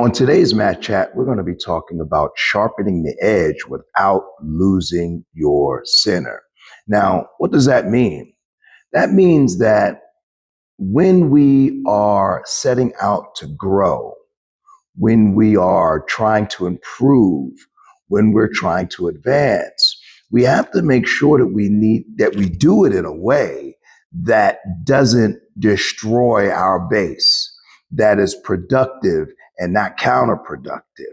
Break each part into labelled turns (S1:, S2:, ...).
S1: On today's MatChat, we're going to be talking about sharpening the edge without losing your center. Now, what does that mean? That means that when we are setting out to grow, when we are trying to improve, when we're trying to advance, we have to make sure that we do it in a way that doesn't destroy our base, that is productive and not counterproductive.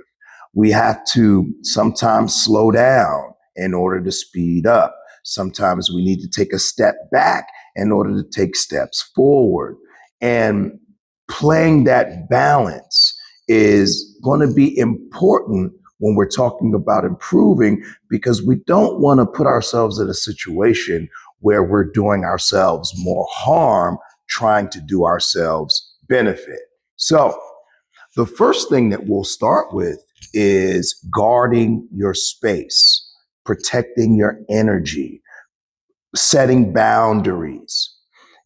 S1: We have to sometimes slow down in order to speed up. Sometimes we need to take a step back in order to take steps forward. And playing that balance is going to be important when we're talking about improving, because we don't want to put ourselves in a situation where we're doing ourselves more harm trying to do ourselves benefit. So the first thing that we'll start with is guarding your space, protecting your energy, setting boundaries.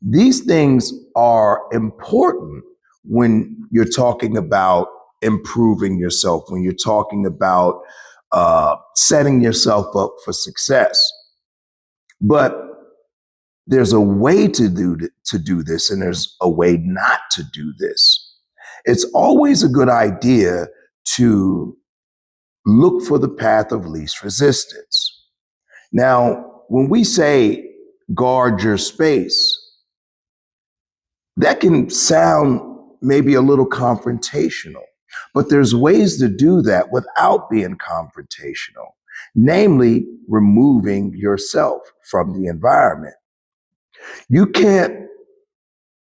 S1: These things are important when you're talking about improving yourself, when you're talking about setting yourself up for success. But there's a way to do this, and there's a way not to do this. It's always a good idea to look for the path of least resistance. Now, when we say guard your space, that can sound maybe a little confrontational, but there's ways to do that without being confrontational, namely removing yourself from the environment. You can't,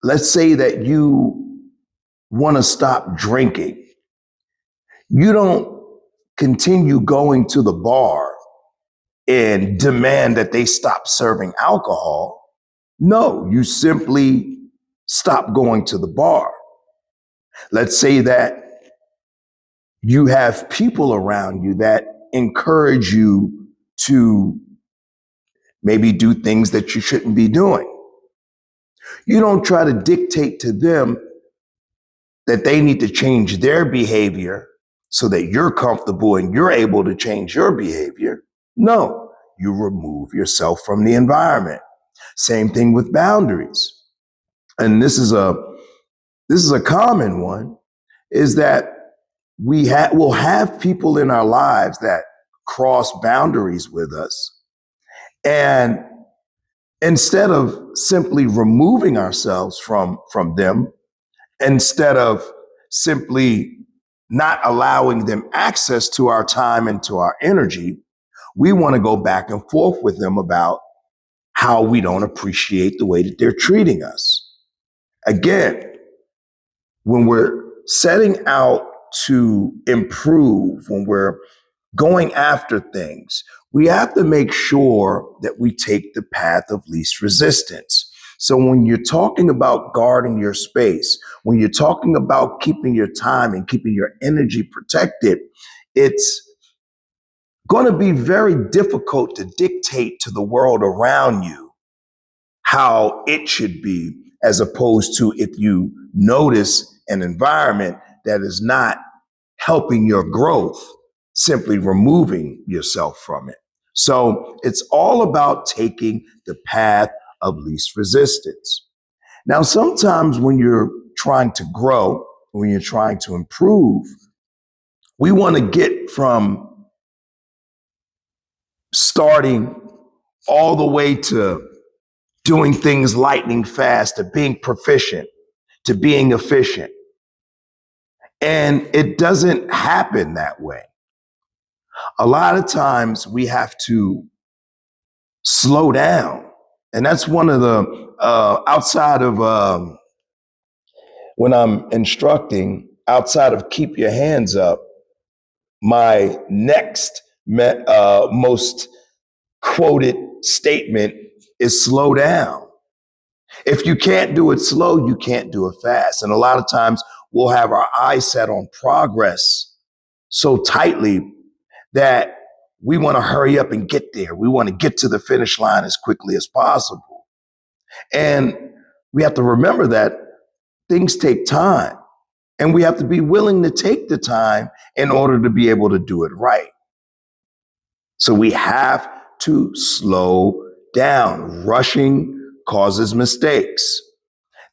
S1: let's say that you want to stop drinking. You don't continue going to the bar and demand that they stop serving alcohol. No, you simply stop going to the bar. Let's say that you have people around you that encourage you to maybe do things that you shouldn't be doing. You don't try to dictate to them that they need to change their behavior so that you're comfortable and you're able to change your behavior. No, you remove yourself from the environment. Same thing with boundaries. And this is a common one, is that we'll have people in our lives that cross boundaries with us. And instead of simply removing ourselves from them, instead of simply not allowing them access to our time and to our energy, we want to go back and forth with them about how we don't appreciate the way that they're treating us. Again, when we're setting out to improve, when we're going after things, we have to make sure that we take the path of least resistance. So when you're talking about guarding your space, when you're talking about keeping your time and keeping your energy protected, it's going to be very difficult to dictate to the world around you how it should be, as opposed to if you notice an environment that is not helping your growth, simply removing yourself from it. So it's all about taking the path of least resistance. Now, sometimes when you're trying to grow, when you're trying to improve, we want to get from starting all the way to doing things lightning fast, to being proficient, to being efficient. And it doesn't happen that way. A lot of times we have to slow down. And that's one of the, outside of when I'm instructing, outside of keep your hands up, my next most quoted statement is slow down. If you can't do it slow, you can't do it fast. And a lot of times we'll have our eyes set on progress so tightly that we want to hurry up and get there. We want to get to the finish line as quickly as possible. And we have to remember that things take time. And we have to be willing to take the time in order to be able to do it right. So we have to slow down. Rushing causes mistakes.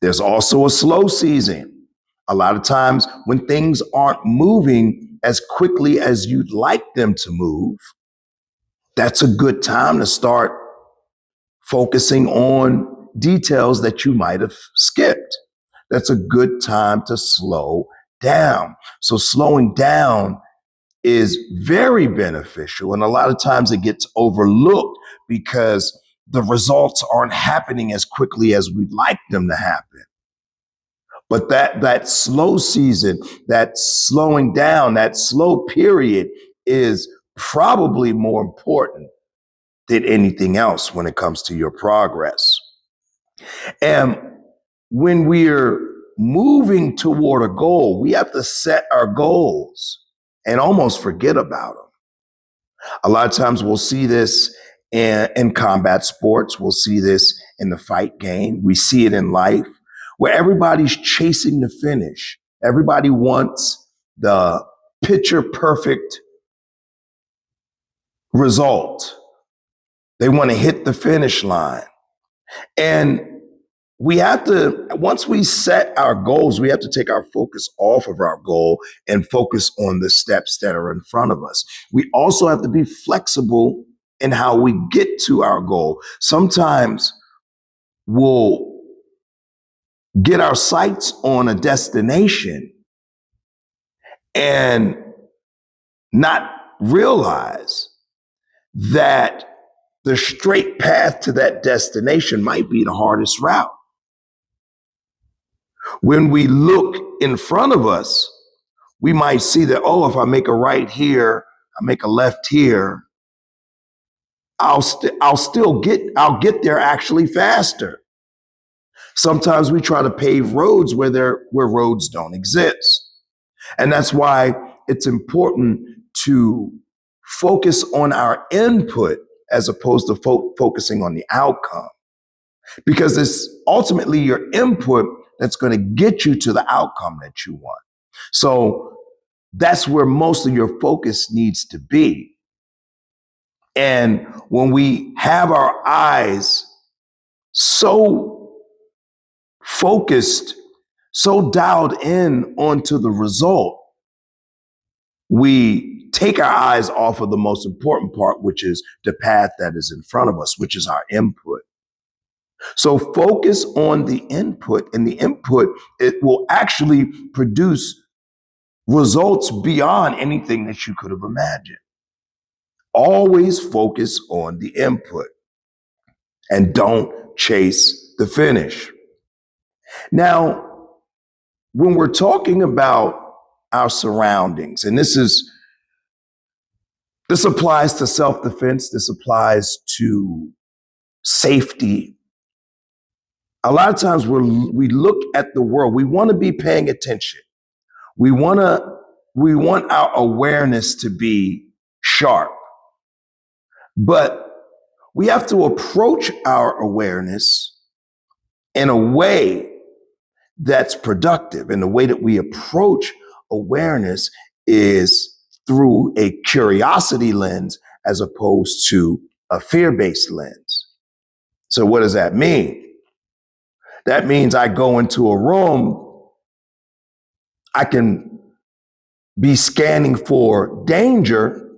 S1: There's also a slow season. A lot of times when things aren't moving as quickly as you'd like them to move, that's a good time to start focusing on details that you might have skipped. That's a good time to slow down. So slowing down is very beneficial. And a lot of times it gets overlooked because the results aren't happening as quickly as we'd like them to happen. But that slow season, that slowing down, that slow period is probably more important than anything else when it comes to your progress. And when we're moving toward a goal, we have to set our goals and almost forget about them. A lot of times we'll see this in combat sports. We'll see this in the fight game. We see it in life where everybody's chasing the finish. Everybody wants the picture perfect result. They want to hit the finish line. And we have to, once we set our goals, we have to take our focus off of our goal and focus on the steps that are in front of us. We also have to be flexible in how we get to our goal. Sometimes we'll get our sights on a destination and not realize that the straight path to that destination might be the hardest route. When we look in front of us, we might see that, oh, if I make a right here, I make a left here, I'll get there actually faster. Sometimes we try to pave roads where roads don't exist. And that's why it's important to focus on our input as opposed to focusing on the outcome. Because it's ultimately your input that's going to get you to the outcome that you want. So that's where most of your focus needs to be. And when we have our eyes so focused, so dialed in onto the result, we take our eyes off of the most important part, which is the path that is in front of us, which is our input. So focus on the input, and the input, it will actually produce results beyond anything that you could have imagined. Always focus on the input and don't chase the finish. Now, when we're talking about our surroundings, and this applies to self-defense, this applies to safety. A lot of times we look at the world, we want to be paying attention. We want our awareness to be sharp. But we have to approach our awareness in a way that's productive. And the way that we approach awareness is through a curiosity lens as opposed to a fear-based lens. So what does that mean? That means I go into a room, I can be scanning for danger,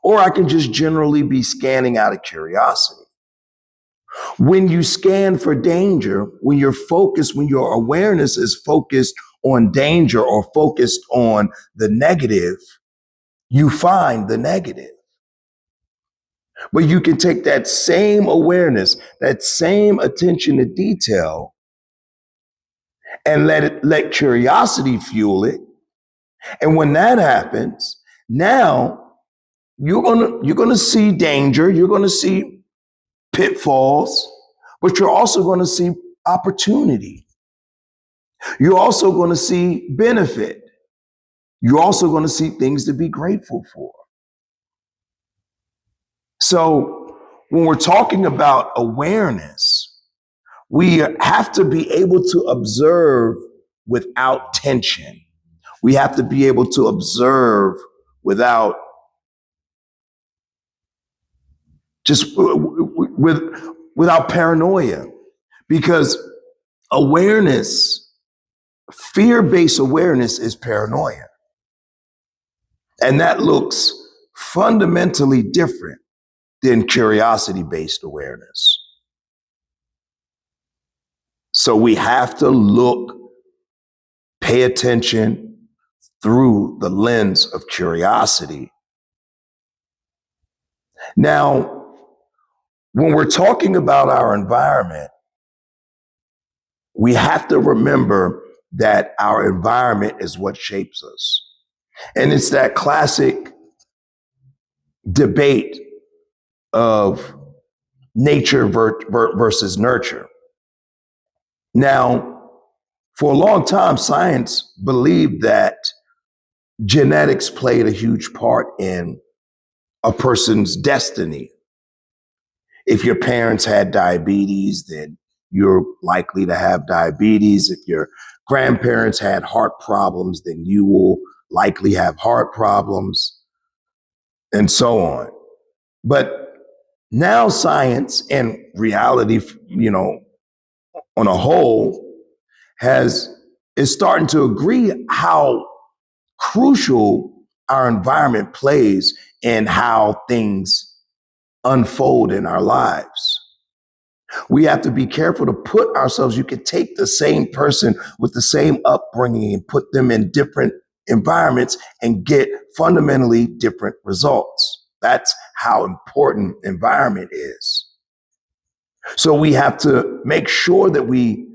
S1: or I can just generally be scanning out of curiosity. When you scan for danger, when your awareness is focused on danger or focused on the negative, you find the negative. But you can take that same awareness, that same attention to detail, and let curiosity fuel it. And when that happens, now you're gonna see danger, you're gonna see pitfalls, but you're also gonna see opportunity. You're also gonna see benefit. You're also gonna see things to be grateful for. So when we're talking about awareness, we have to be able to observe without tension. We have to be able to observe without just with without paranoia, because awareness, fear-based awareness is paranoia. And that looks fundamentally different than curiosity-based awareness. So we have to look, pay attention through the lens of curiosity. Now, when we're talking about our environment, we have to remember that our environment is what shapes us. And it's that classic debate of nature versus nurture. Now, for a long time, science believed that genetics played a huge part in a person's destiny. If your parents had diabetes, then you're likely to have diabetes. If your grandparents had heart problems, then you will likely have heart problems, and so on. But now science and reality, on a whole, has is starting to agree how crucial our environment plays in how things unfold in our lives. We have to be careful to put ourselves, you could take the same person with the same upbringing and put them in different environments and get fundamentally different results. That's how important environment is. So we have to make sure that we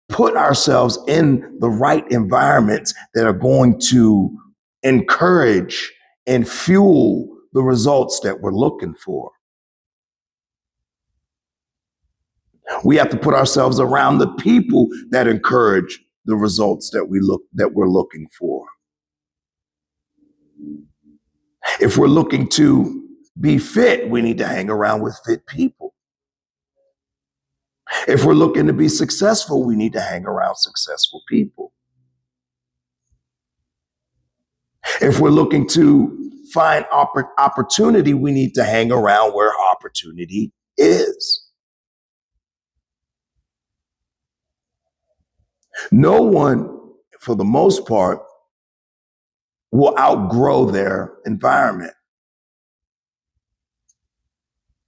S1: put ourselves in the right environments that are going to encourage and fuel the results that we're looking for. We have to put ourselves around the people that encourage the results that we're looking for. If we're looking to be fit, we need to hang around with fit people. If we're looking to be successful, we need to hang around successful people. If we're looking to find opportunity, we need to hang around where opportunity is. No one, for the most part, will outgrow their environment.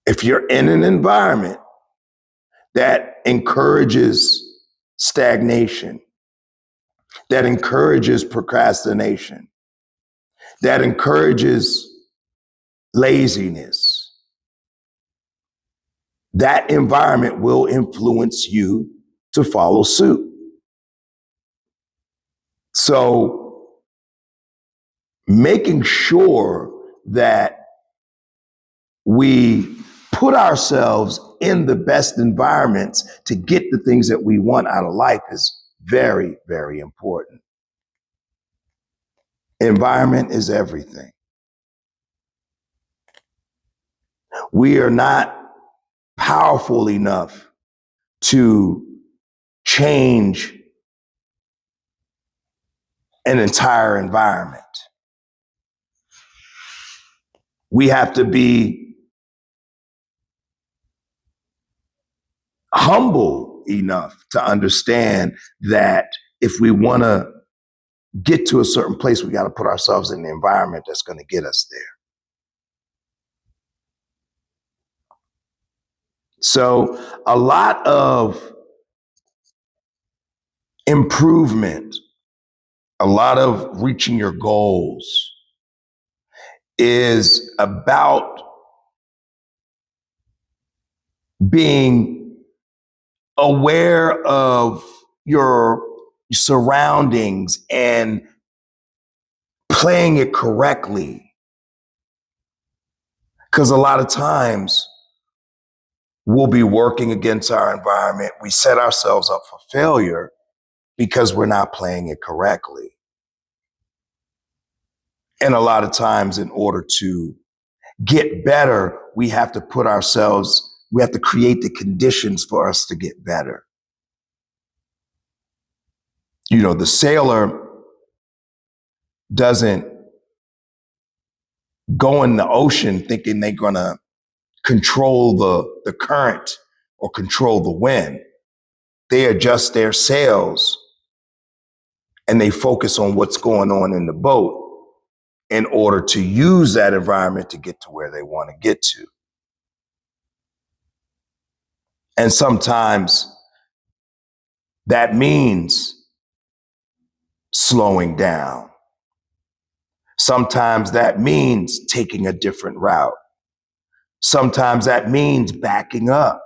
S1: If you're in an environment that encourages stagnation, that encourages procrastination, that encourages laziness, that environment will influence you to follow suit. So, making sure that we put ourselves in the best environments to get the things that we want out of life is very, very important. Environment is everything. We are not powerful enough to change an entire environment. We have to be humble enough to understand that if we want to get to a certain place, we got to put ourselves in the environment that's going to get us there. So a lot of improvement, a lot of reaching your goals is about being aware of your surroundings and playing it correctly. Because a lot of times we'll be working against our environment. We set ourselves up for failure because we're not playing it correctly. And a lot of times, in order to get better, we have to create the conditions for us to get better. The sailor doesn't go in the ocean thinking they're going to control the current or control the wind. They adjust their sails and they focus on what's going on in the boat in order to use that environment to get to where they want to get to. And sometimes that means slowing down. Sometimes that means taking a different route. Sometimes that means backing up.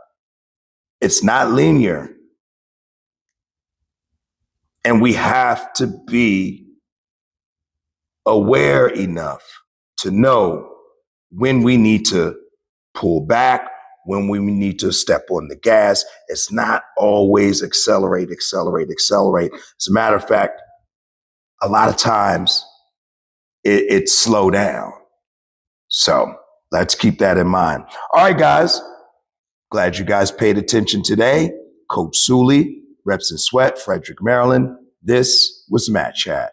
S1: It's not linear. And we have to be aware enough to know when we need to pull back, when we need to step on the gas. It's not always accelerate, accelerate, accelerate. As a matter of fact, a lot of times it's slow down. So let's keep that in mind. All right, guys. Glad you guys paid attention today. Coach Sully, Reps and Sweat, Frederick, Maryland. This was MatChat.